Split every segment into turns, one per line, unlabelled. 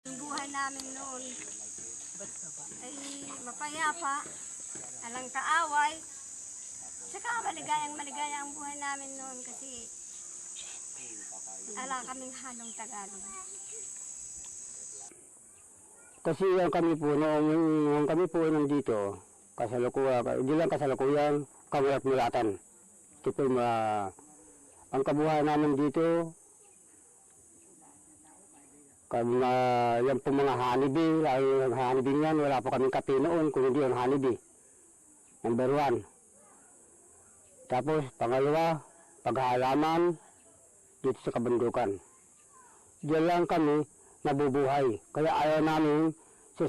Yung buhay namin noon ay mapayapa, alang kaaway. Saka maligaya ang buhay namin noon kasi ala kaming halong Tagalog.
Kasi yung kami po, nung kami po nandito, kasalukuyan, hindi lang kasalukuyan, kami at mulatan. Ito po ang kabuhayan namin dito, kami yan po mga honeybee, lalo yung honeybee yan, wala po kaming kape noon, kung hindi yung honeybee. Number 1. Tapos, pangalawa, paghahalaman dito sa kabundukan. Diyan lang kami nabubuhay. Kaya ayaw namin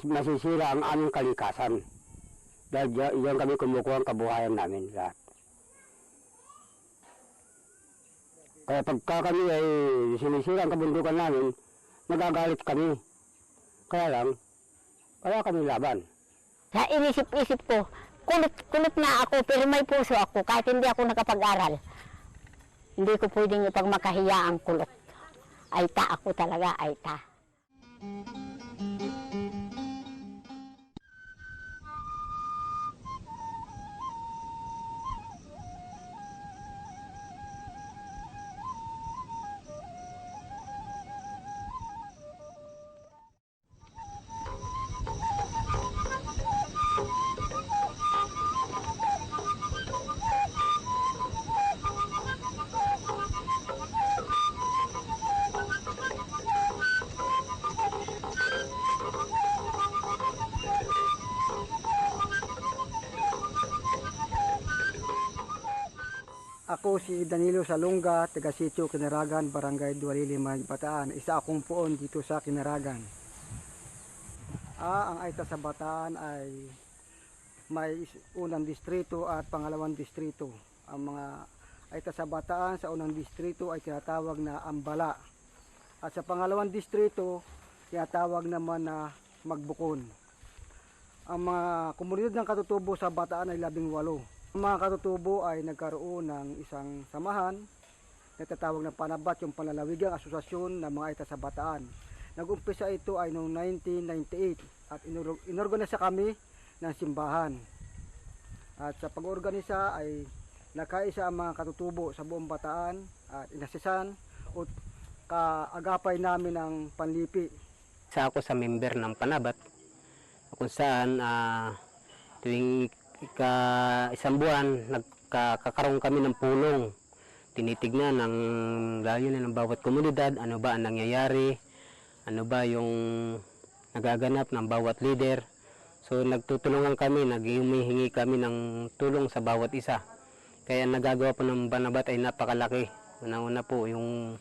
masisira ang aming kalikasan. Dahil diyan kami kumukuha ang kabuhayan namin lahat. Kaya pagka kami ay sinisira ang kabundukan namin, nagagalit kami. Kaya kami laban.
Sa inisip-isip ko, kulot na ako pero may puso ako kahit hindi ako nakapag-aral. Hindi ko pwedeng ipagmakahiya ang kulot. Aita ako talaga, aita.
Ako si Danilo Salunga, taga Sitio Kinaragan, Barangay Dualili, Bataan. Isa akong puon dito sa Kinaragan. Ang Aita sa Bataan ay may unang distrito at pangalawang distrito. Ang mga Aita sa Bataan sa unang distrito ay tinatawag na Ambala. At sa pangalawang distrito, tinatawag naman na Magbukon. Ang mga komunidad ng katutubo sa Bataan ay 18. Ang mga katutubo ay nagkaroon ng isang samahan na tatawag na Panabat, yung panlalawigang asosasyon ng mga Aita sa Bataan. Nag-umpisa ito ay noong 1998 at inorganisa kami ng simbahan. At sa pag-organisa ay nakaisa ang mga katutubo sa buong Bataan at inasisan o kaagapay namin ng panlipi.
Isa ako sa member ng Panabat, kung saan tuwing isang buwan, nagkakaroon kami ng pulong. Tinitignan ang layunin ng bawat komunidad, ano ba ang nangyayari, ano ba yung nagaganap ng bawat leader. So nagtutulungan kami, naghihingi kami ng tulong sa bawat isa. Kaya nagagawa po ng Panabat ay napakalaki. Una-una po yung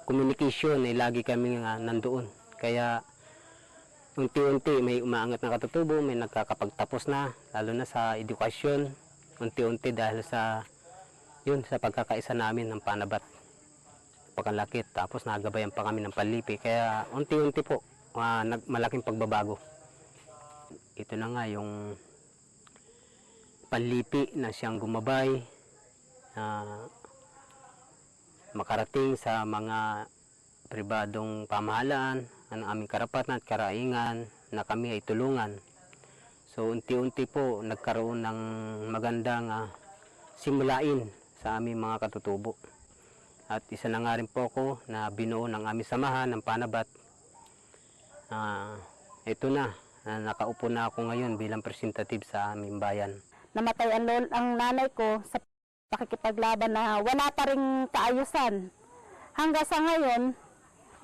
communication ay lagi kami nandoon. Kaya unti-unti may umaangat na katutubo, may nagkakapagtapos na, lalo na sa edukasyon, unti-unti dahil sa pagkakaisa namin ng Panabat. Pagkalaki, tapos nagabayan pa kami ng panlipi, kaya unti-unti po, malaking pagbabago. Ito na nga yung panlipi na siyang gumabay, makarating sa mga pribadong pamahalaan, ang aming karapatan at karaingan na kami ay tulungan. So unti-unti po nagkaroon ng magandang simulain sa aming mga katutubo. At isa na nga rin po ako na binuo ng aming samahan ng Panabat. Ito na, nakaupo na ako ngayon bilang representative sa aming bayan.
Namatay ang nanay ko sa pakikipaglaban na wala pa rin kaayusan. Hanggang sa ngayon,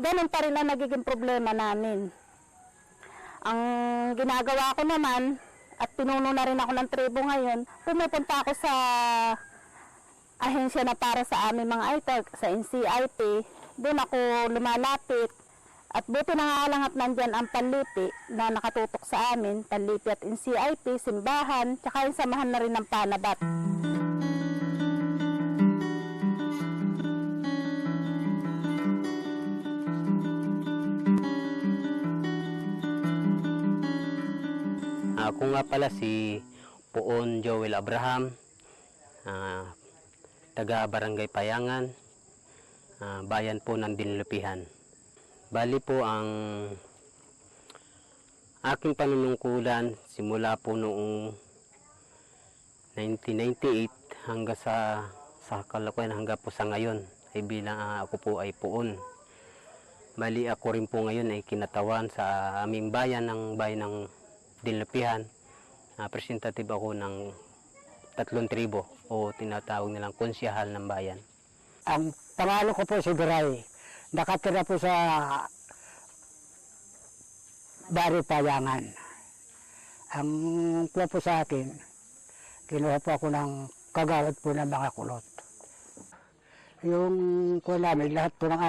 ganun pa rin ang nagiging problema namin. Ang ginagawa ko naman, at pinuno na rin ako ng tribo ngayon, pumupunta ako sa ahensya na para sa aming mga Aita, sa NCIP. Doon ako lumalapit. At buti na nga lang at nandyan ang panlipi na nakatutok sa amin, panlipi at NCIP, simbahan, tsaka yung samahan na rin ng Panabat.
Ako nga pala si Poon Joel Abraham, taga Barangay Payangan, bayan po ng Dinlupihan. Bali po ang aking panunungkulan simula po noong 1998 hanggang sa kalukuyan hanggang po sa ngayon ay bilang ako po ay puon. Bali ako rin po ngayon ay kinatawan sa aming bayan ng Dinlapihan. Representative ako ng 3 tribo o tinatawag nilang konsyahal ng bayan.
Ang pangalan ko po si Biray. Nakatira po sa Bari Payangan. Ang po sa akin, kinuha po ako ng kagawad po ng mga kulot. Yung kuwan namin, lahat po ng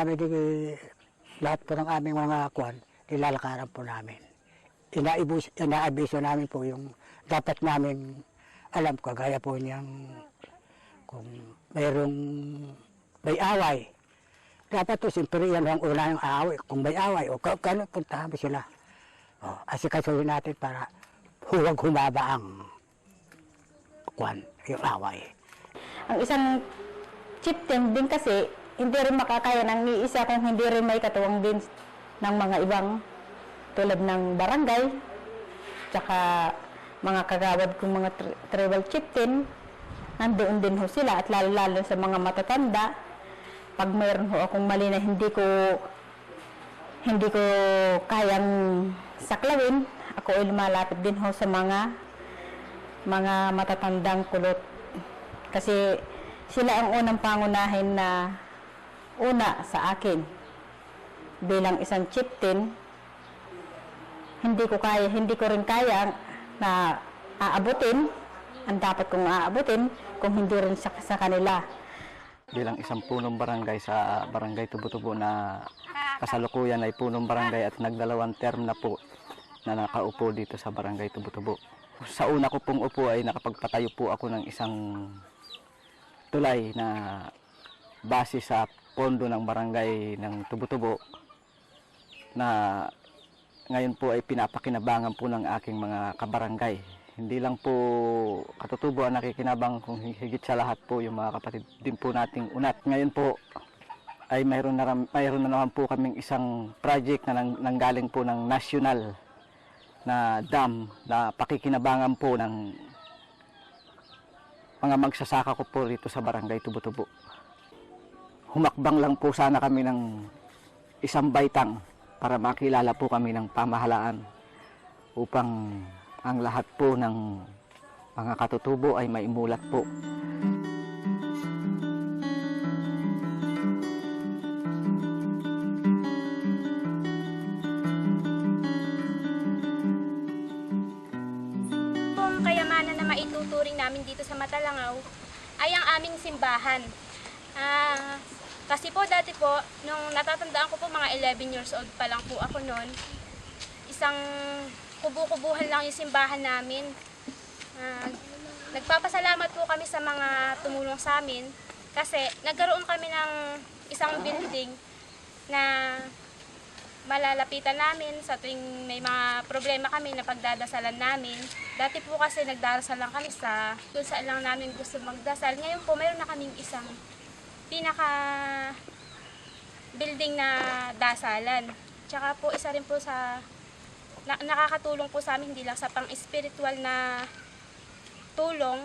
aming mga kuwan, nilalakaran po namin. Inaabiso namin po yung dapat namin alam, kagaya po niyang kung may away. Dapat po siyempre yan ang una yung away. Kung may away, o kano puntahan mo sila. Asikasuhin natin para huwag humaba ang yung away.
Ang isang chieftain din kasi, hindi rin makakaya ng iisa kung hindi rin may katuwang din ng mga ibang tulad ng barangay, tsaka mga kagawad kong mga tribal chieftain, nandoon din ho sila at lalo-lalo sa mga matatanda. Pag mayroon ho akong mali na hindi ko kayang saklawin, ako ay lumalapit din ho sa mga matatandang kulot. Kasi sila ang unang pangunahin na una sa akin. Bilang isang chieftain, hindi ko rin kaya na aabutin ang dapat kong aabutin kung hindi rin sa kanila.
Bilang isang punong barangay sa Barangay Tubo-Tubo na kasalukuyan ay punong barangay at nagdalawang term na po na nakaupo dito sa Barangay Tubo-Tubo. Sa una ko pong upo ay nakapagpatayo po ako ng isang tulay na base sa pondo ng barangay ng Tubo-Tubo na ngayon po ay pinapakinabangan po ng aking mga kabarangay. Hindi lang po katutubo ang nakikinabang, kung higit sa lahat po yung mga kapatid din po nating unat. Ngayon po ay mayroon na naman po kaming isang project na nanggaling po ng national na dam na pakikinabangan po ng mga magsasaka ko po rito sa Barangay Tubo-Tubo. Humakbang lang po sana kami ng isang baitang para makilala po kami ng pamahalaan upang ang lahat po ng mga katutubo ay maimulat po.
Kung kayamanan na maituturing namin dito sa Matalangaw ay ang aming simbahan. Kasi po dati po, nung natatandaan ko po mga 11 years old pa lang po ako noon, isang kubu-kubuhan lang yung simbahan namin. Nagpapasalamat po kami sa mga tumulong sa amin kasi nagkaroon kami ng isang building na malalapitan namin sa tuwing may mga problema kami na pagdadasalan namin. Dati po kasi nagdarasal lang kami kung saan lang namin gusto magdasal. Ngayon po mayroon na kaming isang pinaka building na dasalan. Tsaka po isa rin po sa nakakatulong po sa amin, hindi lang sa pang-spiritual na tulong,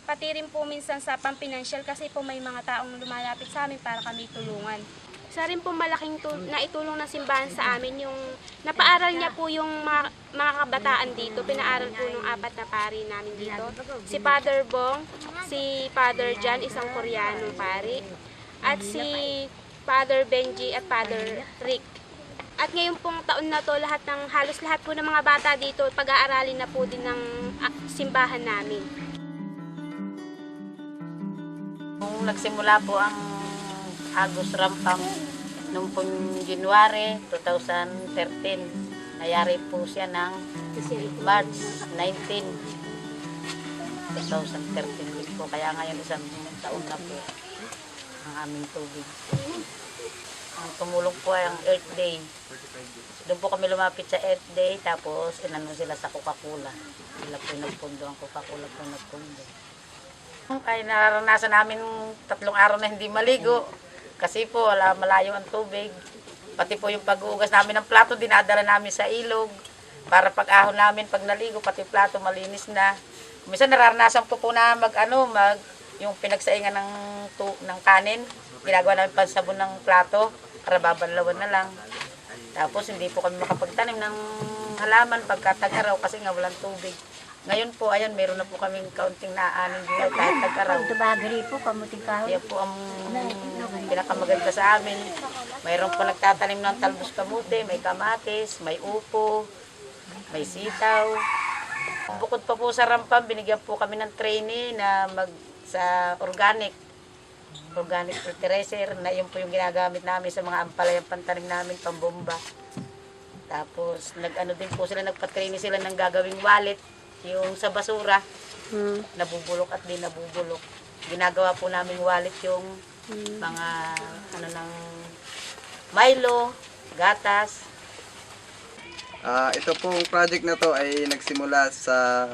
pati rin po minsan sa pang-financial kasi po may mga taong lumalapit sa amin para kami tulungan. Isa rin po malaking naitulong ng simbahan sa amin yung napaaral niya po yung mga kabataan dito. Pinaaral po ng 4 na pari namin dito. Si Father Bong, si Father John, isang Koreanong pari, at si Father Benji at Father Rick. At ngayong pong taon na to, halos lahat po ng mga bata dito, pag-aaralin na po din ng simbahan namin.
Nung nagsimula po ang Agus Rampam noong pong January 2013, nayari po siya ng March 19, 2013 din po. Kaya ngayon isang taon na po ang aming tubig. Ang tumulong po ay ang Earth Day. Doon po kami lumapit sa Earth Day, tapos inano sila sa Coca-Cola. Sila po nagpundo, ang Coca-Cola po nagpundo. Kaya naranasan namin 3 araw na hindi maligo. Kasi po malayo ang tubig. Pati po yung pag-uugas namin ng plato, dinadala namin sa ilog. Para pag-ahon namin, pag naligo, pati plato malinis na. Minsan nararanasan ko po na yung pinagsaingan ng kanin, ginagawa namin pansabon ng plato para babanlawan na lang. Tapos hindi po kami makapagtanim ng halaman pagka tag-araw kasi nga walang tubig. Ngayon po, ayan, meron na po kaming kaunting naaaning gulay kahit tag-araw.
Tubagri po, kamuting kahoy.
Kaya po ang pinakamaganda sa amin. Mayroon po nagtatanim ng talbos kamote, may kamatis, may upo, may sitaw. Bukod pa po sa rampam, binigyan po kami ng trainee na sa organic fertilizer na yun po yung ginagamit namin sa mga ampalayang pantanim namin, pambomba. Tapos nagpa-trainee sila ng gagawing wallet, yung sa basura, nabubulok at di nabubulok. Ginagawa po namin wallet yung mga ng Milo, gatas.
Ito pong project na to ay nagsimula sa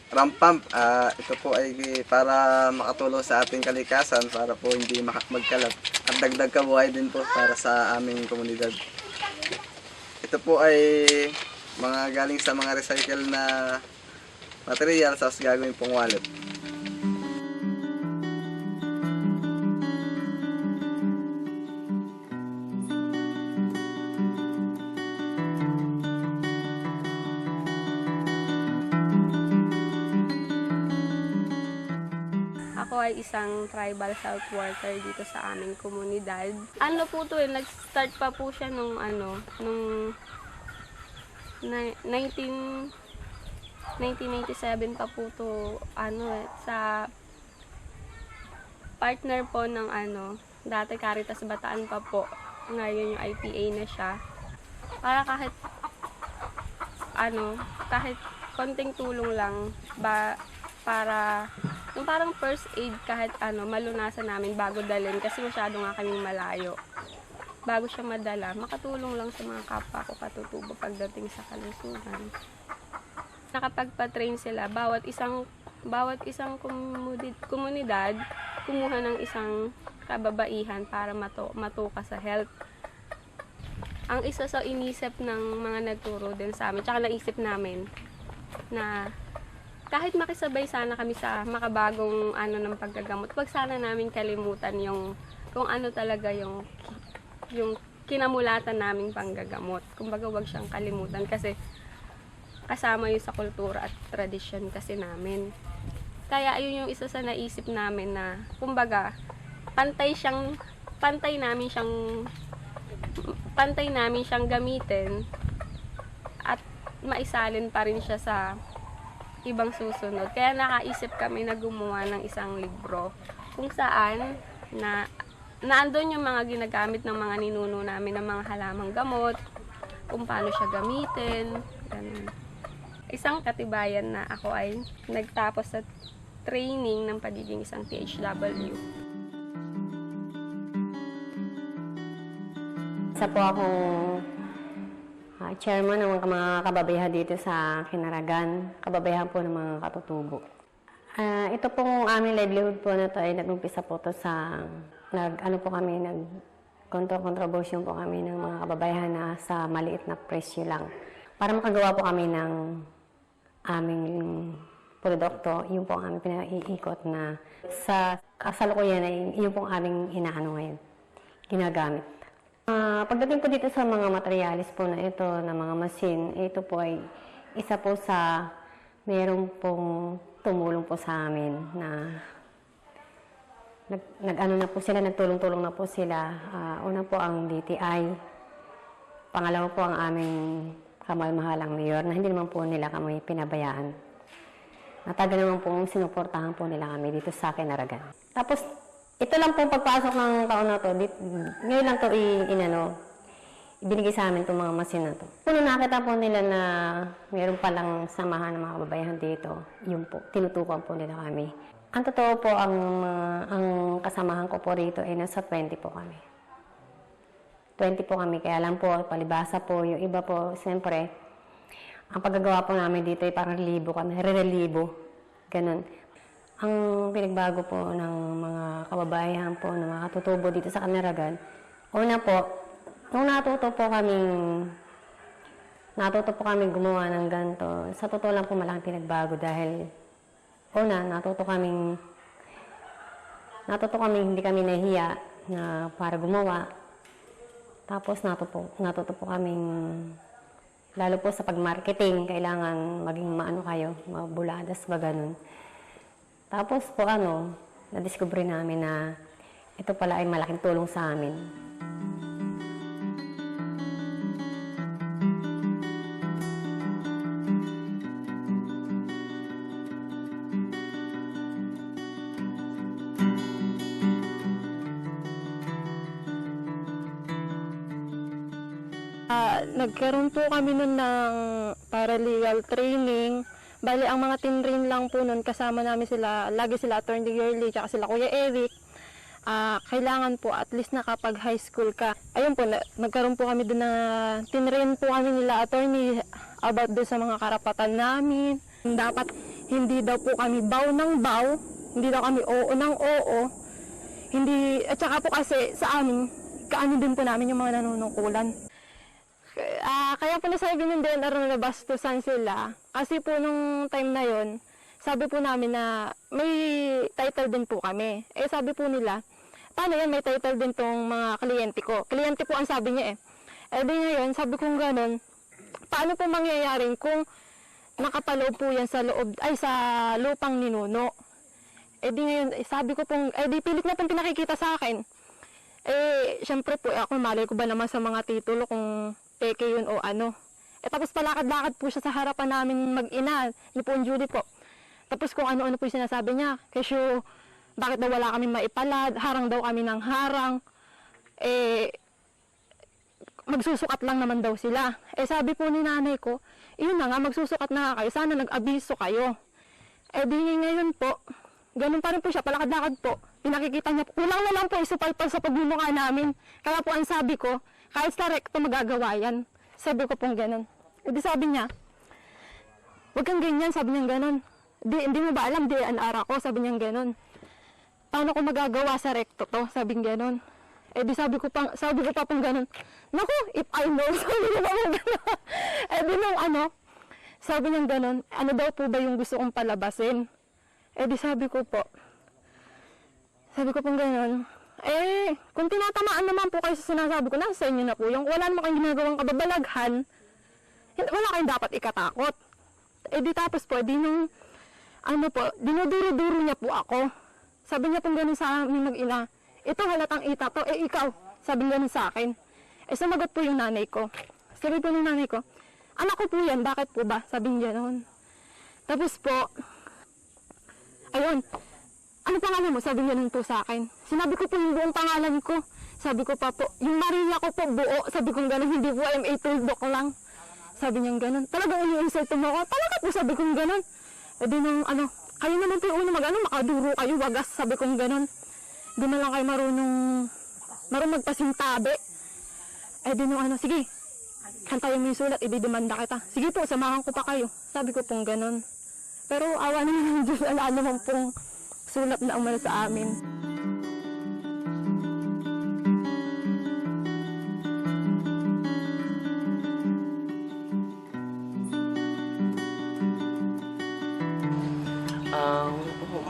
Rampam. Ito po ay para makatulong sa ating kalikasan para po hindi magkalat at dagdag kabuhay din po para sa aming komunidad. Ito po ay mga galing sa mga recycle na material sa gagawin pong wallet.
Ako ay isang tribal health worker dito sa aming komunidad. Ano po to nag-start pa po siya nung 1997 pa po to sa partner po ng dati Caritas Bataan pa po. Ngayon yung IPA na siya. Para kahit konting tulong lang para yung parang first aid kahit malunasan namin bago dalhin kasi masyado nga kaming malayo. Bago siya madala, makatulong lang sa mga kapwa ko katutubo pagdating sa kalusugan. Nakapagpa-train sila, bawat isang komunidad kumuha ng isang kababaihan para matuka sa health. Ang isa sa inisip ng mga nagturo din sa amin, tsaka naisip namin na kahit makisabay sana kami sa makabagong ng paggagamot, wag sana namin kalimutan kung ano talaga yung kinamulatan naming panggagamot. Kumbaga wag siyang kalimutan kasi kasama yun sa kultura at tradisyon kasi namin. Kaya ayun yung isa sa naisip namin na kumbaga pantay namin siyang gamitin at maisalin pa rin siya sa ibang susunod. Kaya nakaisip kami na gumawa ng isang libro kung saan naandun yung mga ginagamit ng mga ninuno namin ng mga halamang gamot, kung paano siya gamitin, ganun. Isang katibayan na ako ay nagtapos sa training ng pagiging isang PHW.
Isa po akong chairman ng mga kababayan dito sa Kinaragan, kababayan po ng mga katutubo. Ito pong aming livelihood po na to ay nag-umpisa po to sa contribution po kami ng mga kababayan na sa maliit na presyo lang. Para makagawa po kami ng aming produkto, yun po ang aming pinaiikot na sa kasalukuyan ay yun po ang aming ngayon, ginagamit. Pagdating po dito sa mga materialis po na ito, na mga machine, ito po ay isa po sa meron pong tumulong po sa amin na nagtulong-tulong na po sila. Una po ang DTI, pangalawa po ang aming kamalmahalang mayor na hindi naman po nila kami pinabayaan. Matagal naman po sinuportahan po nila kami dito sa Kinaragan. Tapos, ito lang po pagpasok ng taon na to, ngayon lang to ibinigay sa amin itong mga machine na to. Kung nakita po nila na mayroon palang samahan ng mga kababayan dito, yun po, tinutukan po nila kami. Ang totoo po, ang kasamahan ko po rito ay nasa 20 po kami. 20 po kami, kaya lang po, palibasa po, yung iba po, siyempre, ang paggagawa po namin dito ay parang libo kami, re-relibo, ganun. Ang pinagbago po ng mga kababayan po, ng mga katutubo dito sa Kinaragan, una po, Nung natuto po kaming gumawa ng ganito, sa totoo lang po malaking pinagbago dahil una, natuto kaming hindi kami nahiya na para gumawa. Tapos natuto po kaming, lalo po sa pag-marketing, kailangan maging maano kayo, mabuladas ba ganun. Tapos po na-discover namin na ito pala ay malaking tulong sa amin.
Nagkaroon po kami nun ng paralegal training. Bali, ang mga tinrain lang po nun, kasama namin sila, lagi sila Attorney Yearly, tsaka sila Kuya Eric. Kailangan po at least nakapag high school ka. Ayun po, nagkaroon po kami dun na tinrain po kami nila Attorney about doon sa mga karapatan namin. Dapat hindi daw po kami baw ng baw, hindi daw kami oo ng oo. Hindi, at saka po kasi sa amin, kaano din po namin yung mga nanunungkulan. Kaya po nasabi ng DNR na nabastusan sila. Kasi po nung time na yon, sabi po namin na may title din po kami. Sabi po nila, paano yan, may title din tong mga kliyente ko. Kliyente po ang sabi niya di ngayon, sabi kong ganun, paano po mangyayaring kung nakapaloob po yan sa lupang ninuno. Di ngayon, sabi ko pong, di pilit na pong pinakikita sa akin. Syempre po, ako malay ko ba naman sa mga titulo kung peke yun o ano. Tapos palakad-lakad po siya sa harapan namin mag-ina, ni po Julie po. Tapos kung ano-ano po yung sinasabi niya, kasi bakit daw wala kami maipalad, harang daw kami ng harang, magsusukat lang naman daw sila. Sabi po ni nanay ko, yun na nga, magsusukat na kayo, sana nag-abiso kayo. Di ngayon po, ganun pa rin po siya, palakad-lakad po. Pinakikita niya, kulang na lang po isupalpal sa pagmumukha namin. Kaya po ang sabi ko, kahit sa recto magagawa yan. Sabi ko pong ganun. Di sabi niya, huwag kang ganyan, sabi niya ganun. Hindi mo ba alam, DNR ako, sabi niya ganun. Paano ko magagawa sa recto to, sabi niya ganun. Di sabi ko pa pong ganun. Naku, if I know, sabi niya pong ganun. Di nung sabi niya ganun, ano daw po ba yung gusto kong palabasin? Di sabi ko pong ganun, kung tinatamaan naman po kayo sa sinasabi ko, nasa inyo na po yung wala naman kayong ginagawang kababalaghan, wala kayong dapat ikatakot. Di tapos po, dinuduro-duro niya po ako. Sabi niya pong ganun sa aming mag-ina, ito halatang ita to, ikaw, sabi niya sa akin. Sumagot po yung nanay ko. Sabi po ng nanay ko, anak ko po yan, bakit po ba? Sabi niya noon. Tapos po, ayun, ano pangalan mo? Sabi niya nun po sa akin. Sinabi ko po yung buong pangalan ko. Sabi ko pa po, yung Maria ko po buo. Sabi ko gano'n, hindi po MA Tuldok lang. Sabi niya gano'n. Talagang ini-insult mo ako. Talaga po, sabi ko gano'n. Di nung kayo naman po yung una makaduro kayo, wagas. Sabi ko gano'n. Di na lang kayo marunong magpasintabi. Di nung sige, kantayin mo yung sulat, ididemanda kita. Sige po, samahan ko pa kayo. Sabi ko pong gano'n. Pero awa naman ng Diyos, ala naman pong sulat na umano sa amin.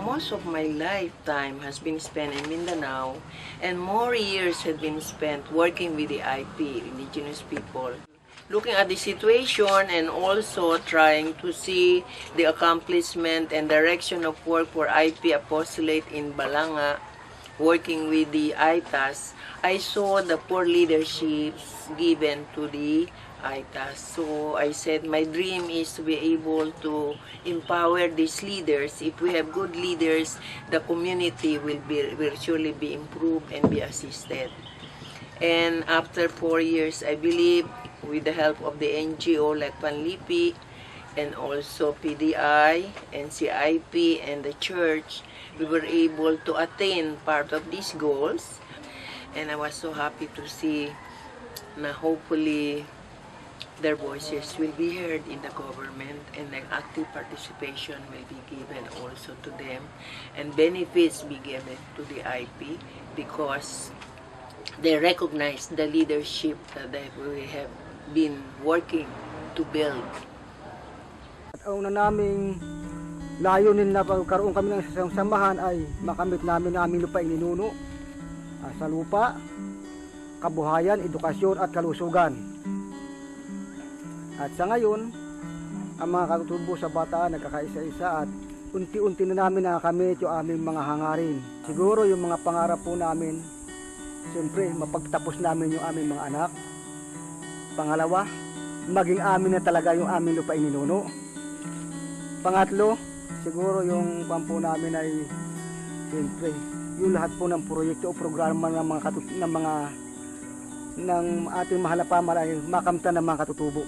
Most of my lifetime has been spent in Mindanao, and more years have been spent working with the IP, indigenous people. Looking at the situation and also trying to see the accomplishment and direction of work for IP Apostolate in Balanga, working with the ITAS, I saw the poor leaderships given to the ITAS. So I said my dream is to be able to empower these leaders. If we have good leaders, the community will surely be improved and be assisted. And after 4 years, I believe, with the help of the NGO like Panlipi and also PDI, NCIP, and the church, we were able to attain part of these goals. And I was so happy to see na hopefully their voices will be heard in the government and an active participation will be given also to them and benefits be given to the IP because they recognize the leadership that we have been working to build.
At ang una naming layunin na pagkaroon kami ng isang samahan ay makamit namin ang aming lupaing ninuno sa lupa, kabuhayan, edukasyon at kalusugan. At sa ngayon, ang mga katutubo sa bataan nagkakaisa-isa at unti-unti na namin nakakamit yung aming mga hangarin. Siguro yung mga pangarap po namin, siyempre mapagtapos namin yung aming mga anak. Pangalawa, maging amin na talaga yung aming lupaing ninuno. Pangatlo, siguro yung pampo namin ay siyempre yung lahat po ng proyekto o programa ng ating mahal na pamahalaan ay makamtan ng mga katutubo.